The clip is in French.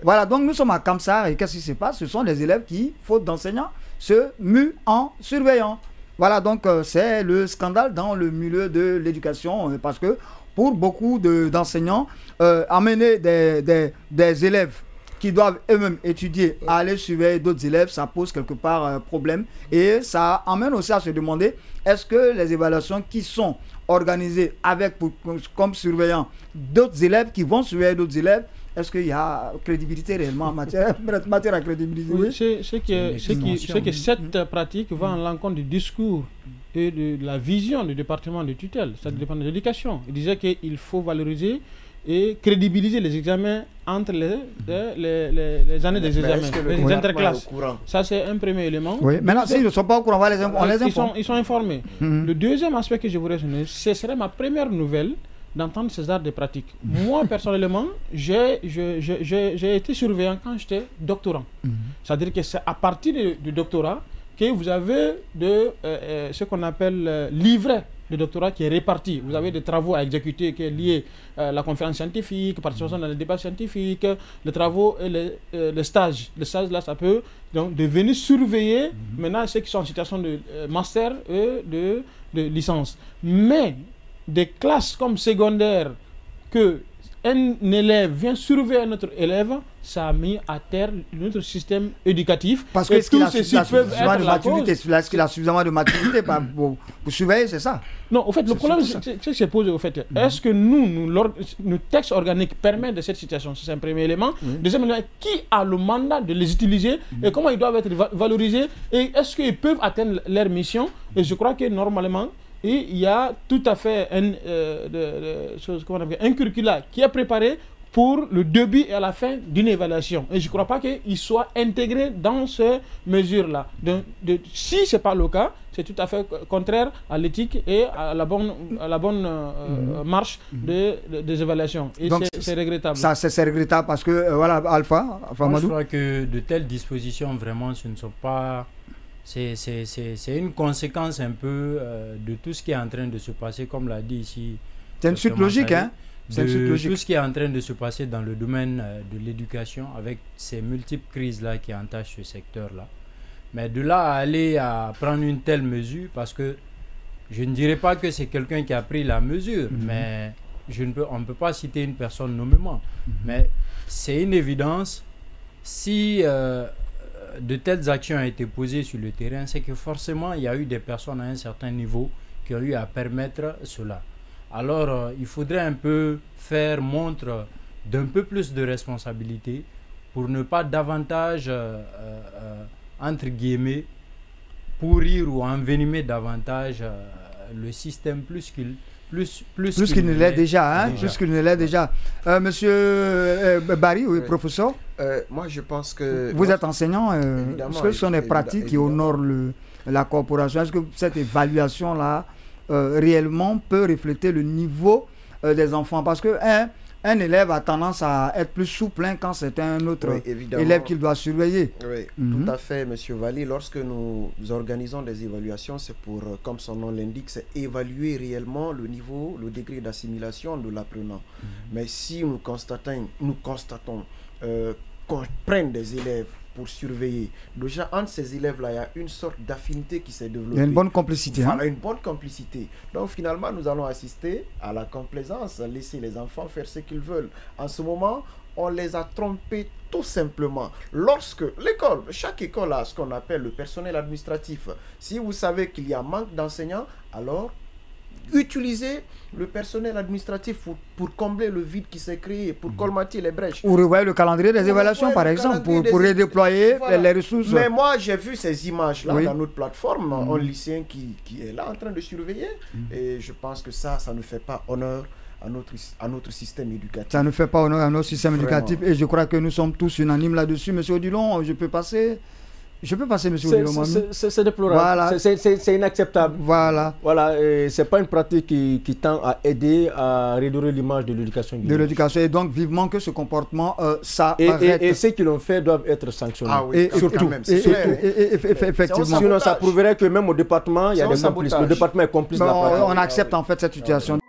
Voilà, donc nous sommes à Kamsar et qu'est-ce qui se passe? Ce sont des élèves qui, faute d'enseignants, se muent en surveillant. Voilà, donc c'est le scandale dans le milieu de l'éducation parce que pour beaucoup d'enseignants, amener des élèves qui doivent eux-mêmes étudier à aller surveiller d'autres élèves, ça pose quelque part problème. Et ça amène aussi à se demander, est-ce que les évaluations qui sont organisées avec comme surveillants d'autres élèves qui vont surveiller d'autres élèves, est-ce qu'il y a crédibilité réellement en matière à crédibilité? Oui, c'est que cette pratique va en l'encontre du discours et de la vision du département de tutelle, ça dépend de l'éducation. Il disait qu'il faut valoriser et crédibiliser les examens entre les années des examens, les interclasses. Ça, c'est un premier élément. Oui. Maintenant, s'ils ne sont pas au courant, on les informe. Ils sont informés. Le deuxième aspect que je voudrais souligner, ce serait ma première nouvelle d'entendre ces arts de pratique. Moi, personnellement, j'ai été surveillant quand j'étais doctorant. C'est-à-dire que c'est à partir du doctorat que vous avez ce qu'on appelle livret de doctorat qui est réparti. Vous avez des travaux à exécuter qui est lié à la conférence scientifique, participation dans les débats scientifiques, les travaux et les stages. Les stages, là, ça peut donc devenir surveiller maintenant ceux qui sont en situation de master et de licence. Mais des classes comme secondaire que un élève vient surveiller un autre élève, ça a mis à terre notre système éducatif. Parce que est-ce qu'il a suffisamment de maturité pour surveiller, c'est ça? Non, au fait, le problème, c'est que c'est posé, au fait. Est-ce que nos textes organiques permettent de cette situation? C'est un premier élément. Deuxième élément, qui a le mandat de les utiliser et comment ils doivent être valorisés et est-ce qu'ils peuvent atteindre leur mission? Et je crois que normalement, et il y a tout à fait un curricula qui est préparé pour le début et à la fin d'une évaluation. Et je ne crois pas qu'il soit intégré dans ces mesures-là. Si ce n'est pas le cas, c'est tout à fait contraire à l'éthique et à la bonne marche des évaluations. Et c'est regrettable. Ça, c'est regrettable parce que, voilà, Alpha Moi, je crois que de telles dispositions, vraiment, ce ne sont pas... C'est une conséquence un peu de tout ce qui est en train de se passer, comme l'a dit ici. C'est une suite logique, hein? Tout ce qui est en train de se passer dans le domaine de l'éducation, avec ces multiples crises-là qui entachent ce secteur-là. Mais de là à aller à prendre une telle mesure, parce que je ne dirais pas que c'est quelqu'un qui a pris la mesure, mais on ne peut pas citer une personne nommément. Mais c'est une évidence, si... de telles actions ont été posées sur le terrain, c'est que forcément il y a eu des personnes à un certain niveau qui ont eu à permettre cela. Alors il faudrait un peu faire montre d'un peu plus de responsabilité pour ne pas davantage entre guillemets pourrir ou envenimer davantage le système plus qu'il ne l'est déjà, hein? Plus qu'il ne l'est déjà. Monsieur Barry, oui, professeur. Moi, je pense que... Vous êtes enseignant, est-ce que ce sont des pratiques qui honorent la corporation? Est-ce que cette évaluation-là, réellement, peut refléter le niveau des enfants? Parce que un élève a tendance à être plus souple quand c'est un autre élève qu'il doit surveiller. Oui, tout à fait, Monsieur Valli. Lorsque nous organisons des évaluations, c'est pour, comme son nom l'indique, c'est évaluer réellement le niveau, le degré d'assimilation de l'apprenant. Mais si nous constatons qu'on prenne des élèves pour surveiller, déjà entre ces élèves-là, il y a une sorte d'affinité qui s'est développée. Il y a une bonne complicité. Voilà, une bonne complicité. Donc finalement, nous allons assister à la complaisance, laisser les enfants faire ce qu'ils veulent. En ce moment, on les a trompés tout simplement. Lorsque l'école, chaque école a ce qu'on appelle le personnel administratif. Si vous savez qu'il y a manque d'enseignants, alors utiliser le personnel administratif pour combler le vide qui s'est créé, pour colmater les brèches. Ou revoir le calendrier des évaluations, par exemple, pour redéployer les ressources. Mais moi, j'ai vu ces images-là dans notre plateforme, un lycéen qui est là en train de surveiller. Et je pense que ça ne fait pas honneur à notre système éducatif. Ça ne fait pas honneur à notre système éducatif. Et je crois que nous sommes tous unanimes là-dessus. Monsieur Odilon, je peux passer, monsieur Odilon. C'est déplorable. Voilà. C'est inacceptable. Voilà. C'est pas une pratique qui tend à aider à réduire l'image de l'éducation. De l'éducation. Et donc, vivement que ce comportement s'arrête. Et ceux qui l'ont fait doivent être sanctionnés. Ah oui, surtout. Effectivement. Sinon, ça prouverait que même au département, il y a des complices. Le département est complice de la pratique. On accepte en fait cette situation.